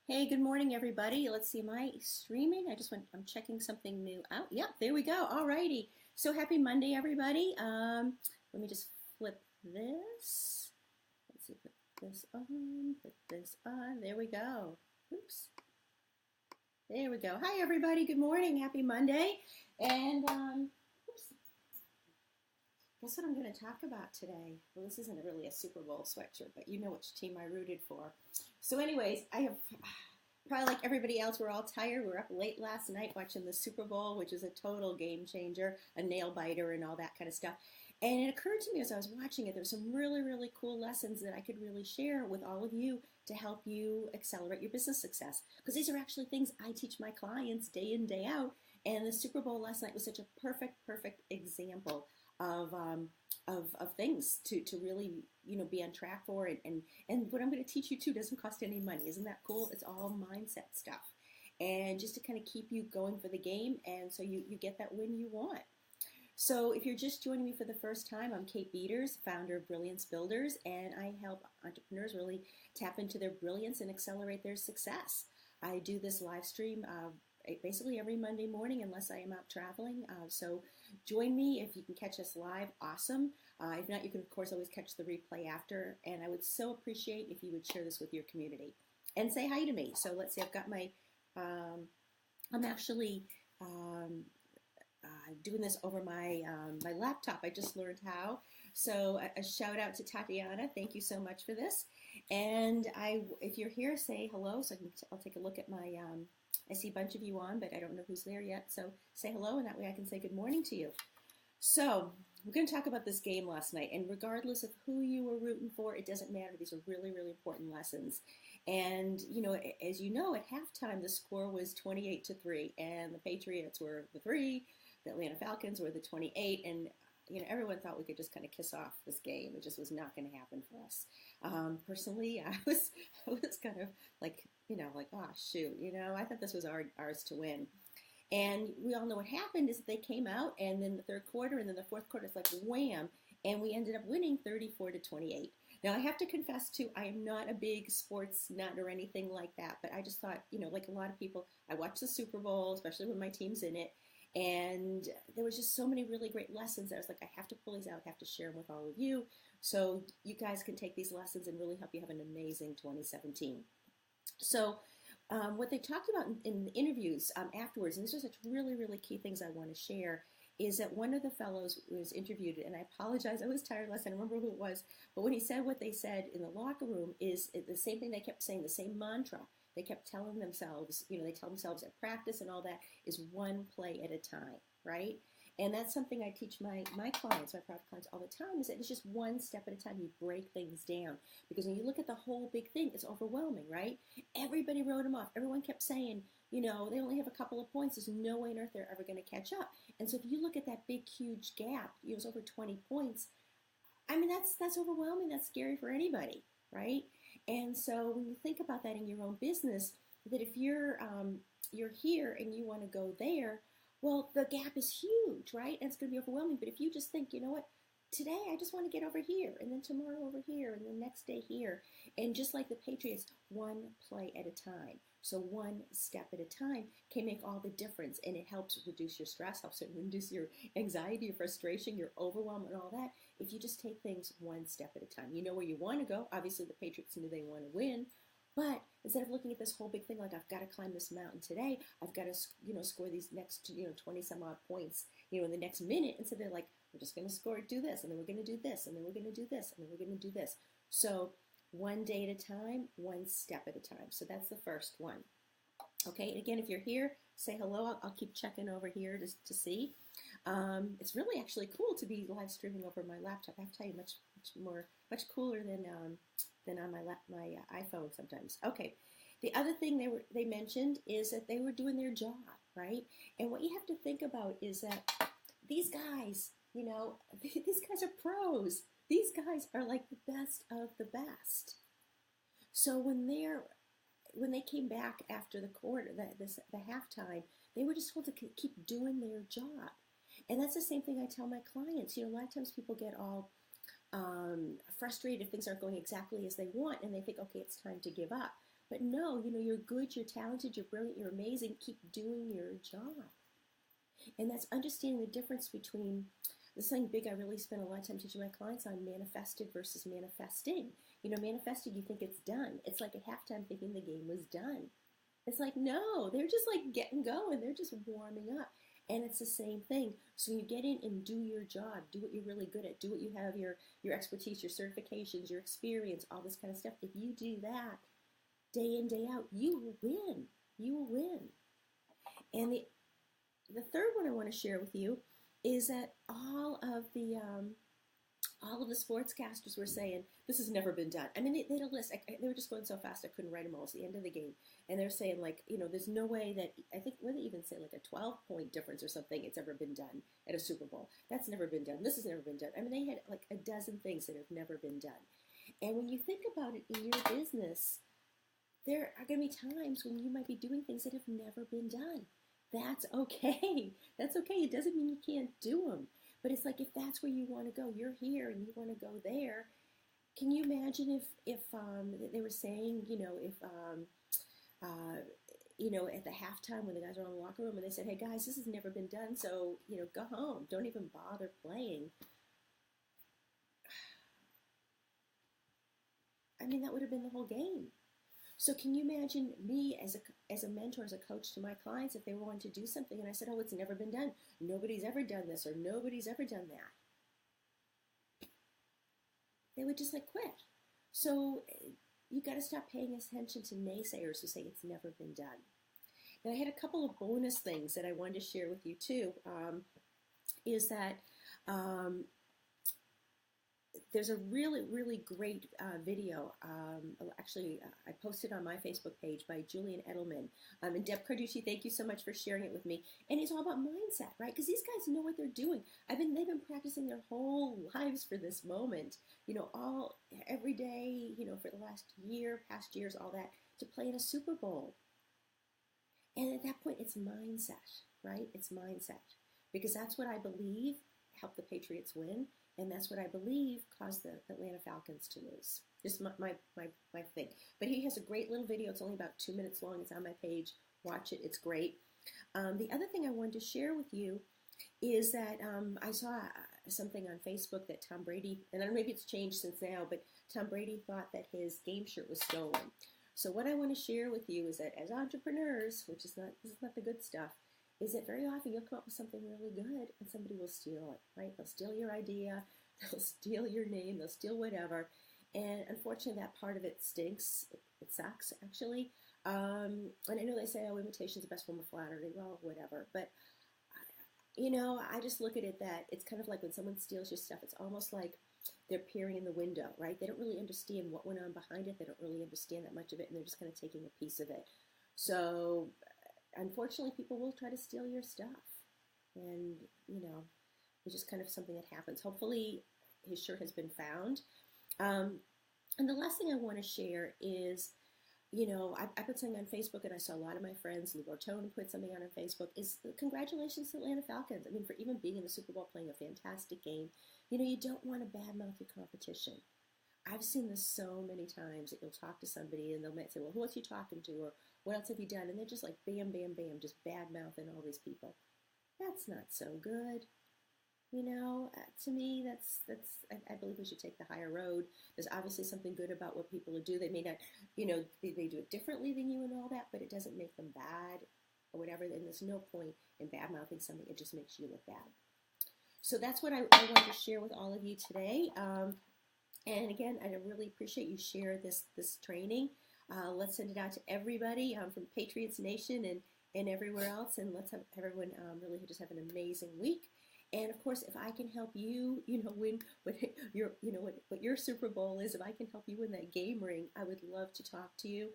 Hey, good morning, everybody. Let's see, am I streaming? I'm checking something new out. Yep, there we go. All righty. So happy Monday, everybody. Let me just flip this. Let's see, put this on. There we go. Oops. There we go. Hi, everybody. Good morning. Happy Monday. And, oops. Guess what I'm going to talk about today? Well, this isn't really a Super Bowl sweatshirt, but you know which team I rooted for. So anyways, I have, probably like everybody else, we're all tired. We were up late last night watching the Super Bowl, which is a total game changer, a nail biter and all that kind of stuff. And it occurred to me as I was watching it, there's some really, really cool lessons that I could really share with all of you to help you accelerate your business success. Because these are actually things I teach my clients day in, day out. And the Super Bowl last night was such a perfect example of things to really be on track for, and what I'm going to teach you too doesn't cost any money. Isn't that cool? It's all mindset stuff, and just to kind of keep you going for the game, and so you get that win you want. So if you're just joining me for the first time, I'm Kate Beaters, founder of Brilliance Builders, and I help entrepreneurs really tap into their brilliance and accelerate their success. I do this live stream basically every Monday morning unless I am out traveling. So join me if you can catch us live. Awesome. If not, you can, of course, always catch the replay after. And I would so appreciate if you would share this with your community. And say hi to me. So let's see, I've got my, I'm actually doing this over my my laptop. I just learned how. So a shout out to Tatiana. Thank you so much for this. And if you're here, say hello. So I'll take a look at my, I see a bunch of you on, but I don't know who's there yet. So say hello, and that way I can say good morning to you. So we're going to talk about this game last night, and regardless of who you were rooting for, it doesn't matter. These are really, really important lessons. And, as you know, at halftime, the score was 28-3, and the Patriots were the 3, the Atlanta Falcons were the 28, and everyone thought we could just kind of kiss off this game. It just was not going to happen for us. Personally, I was kind of like, oh, shoot, I thought this was ours to win. And we all know what happened is that they came out, and then the third quarter, and then the fourth quarter, it's like wham, and we ended up winning 34-28. Now, I have to confess, too, I am not a big sports nut or anything like that, but I just thought, like a lot of people, I watch the Super Bowl, especially when my team's in it, and there was just so many really great lessons. I was like, I have to pull these out, I have to share them with all of you, so you guys can take these lessons and really help you have an amazing 2017. So what they talked about in the interviews afterwards, and these are such really, really key things I want to share, is that one of the fellows was interviewed, and I apologize, I was tired last night, I remember who it was, but when he said what they said in the locker room is the same thing they kept saying, the same mantra. They kept telling themselves, they tell themselves at practice and all that, is one play at a time, right? And that's something I teach my clients, my private clients all the time, is that it's just one step at a time. You break things down. Because when you look at the whole big thing, it's overwhelming, right? Everybody wrote them off. Everyone kept saying, they only have a couple of points. There's no way on earth they're ever going to catch up. And so if you look at that big, huge gap, it's over 20 points. I mean, that's overwhelming. That's scary for anybody, right? And so when you think about that in your own business, that if you're here and you want to go there, well, the gap is huge, right? And it's going to be overwhelming. But if you just think, you know what, today I just want to get over here, and then tomorrow over here, and the next day here. And just like the Patriots, one play at a time. So one step at a time can make all the difference. And it helps reduce your stress, helps it reduce your anxiety, your frustration, your overwhelm, and all that. If you just take things one step at a time. You know where you want to go. Obviously, the Patriots knew they want to win. But instead of looking at this whole big thing like I've got to climb this mountain today, I've got to score these next 20 some odd points in the next minute. Instead they're like, we're just going to do this, and then we're going to do this, and then we're going to do this, and then we're going to do this. So one day at a time, one step at a time. So that's the first one. Okay, and again, if you're here, say hello. I'll keep checking over here to see. It's really actually cool to be live streaming over my laptop. I have to tell you, much cooler than on my iPhone sometimes. Okay, the other thing they mentioned is that they were doing their job, right? And what you have to think about is that these guys, these guys are pros. These guys are like the best of the best. So when they came back after the quarter, the halftime, they were just told to keep doing their job. And that's the same thing I tell my clients. A lot of times people get all frustrated if things aren't going exactly as they want, and they think, okay, it's time to give up. But no, you're good, you're talented, you're brilliant, you're amazing. Keep doing your job. And that's understanding the difference between, this is something big I really spend a lot of time teaching my clients on, manifested versus manifesting. Manifested, you think it's done. It's like at halftime thinking the game was done. It's like, no, they're just like getting going. They're just warming up. And it's the same thing. So when you get in and do your job, do what you're really good at, do what you have, your expertise, your certifications, your experience, all this kind of stuff. If you do that day in, day out, you will win. You will win. And the third one I want to share with you is that all of the sportscasters were saying, this has never been done. I mean, they had a list. They were just going so fast I couldn't write them all. It's the end of the game. And they're saying, like, there's no way that, I think, what did they even say, like a 12-point difference or something, it's ever been done at a Super Bowl. That's never been done. This has never been done. I mean, they had like a dozen things that have never been done. And when you think about it in your business, there are going to be times when you might be doing things that have never been done. That's okay. That's okay. It doesn't mean you can't do them. But it's like, if that's where you want to go, you're here and you want to go there. Can you imagine if they were saying, at the halftime when the guys are in the locker room and they said, hey guys, this has never been done, so, go home. Don't even bother playing. I mean, that would have been the whole game. So can you imagine me as a mentor, as a coach to my clients, if they were wanting to do something and I said, oh, it's never been done. Nobody's ever done this or nobody's ever done that. They would just like quit. So you got to stop paying attention to naysayers who say it's never been done. And I had a couple of bonus things that I wanted to share with you too, is that there's a really, really great video, actually I posted on my Facebook page by Julian Edelman. And Deb Carducci, thank you so much for sharing it with me. And it's all about mindset, right? Because these guys know what they're doing. They've been practicing their whole lives for this moment, every day, for the last year, past years, all that, to play in a Super Bowl. And at that point, it's mindset, right? It's mindset. Because that's what I believe helped the Patriots win. And that's what I believe caused the Atlanta Falcons to lose. Just my thing. But he has a great little video. It's only about 2 minutes long. It's on my page. Watch it. It's great. The other thing I wanted to share with you is that I saw something on Facebook that Tom Brady, and I don't know, maybe it's changed since now, but Tom Brady thought that his game shirt was stolen. So what I want to share with you is that as entrepreneurs, this is not the good stuff, is that very often you'll come up with something really good and somebody will steal it, right? They'll steal your idea, they'll steal your name, they'll steal whatever. And unfortunately, that part of it stinks. It sucks, actually. And I know they say, oh, imitation is the best form of flattery. Well, whatever. But, I just look at it that it's kind of like when someone steals your stuff, it's almost like they're peering in the window, right? They don't really understand what went on behind it. They don't really understand that much of it, and they're just kind of taking a piece of it. So unfortunately, people will try to steal your stuff. And, it's just kind of something that happens. Hopefully, his shirt has been found. And the last thing I want to share is, I put something on Facebook, and I saw a lot of my friends, Lou Bortone put something on Facebook, is congratulations to Atlanta Falcons. I mean, for even being in the Super Bowl, playing a fantastic game. You don't want to badmouth your competition. I've seen this so many times that you'll talk to somebody and they'll say, well, who else are you talking to? Or what else have you done? And they're just like, bam, bam, bam, just bad-mouthing all these people. That's not so good. To me, I believe we should take the higher road. There's obviously something good about what people do. They may not, they do it differently than you and all that, but it doesn't make them bad or whatever. And there's no point in bad-mouthing something. It just makes you look bad. So that's what I wanted to share with all of you today. And again, I really appreciate you share this training. Let's send it out to everybody from Patriots Nation and everywhere else. And let's have everyone really just have an amazing week. And of course, if I can help you, win what your Super Bowl is, if I can help you win that game ring, I would love to talk to you.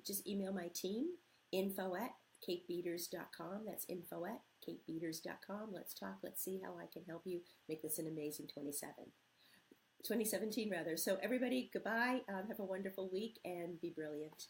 Just email my team, info@katebeaters.com. That's info@katebeaters.com. Let's talk. Let's see how I can help you make this an amazing 2017 rather. So everybody, goodbye. Have a wonderful week and be brilliant.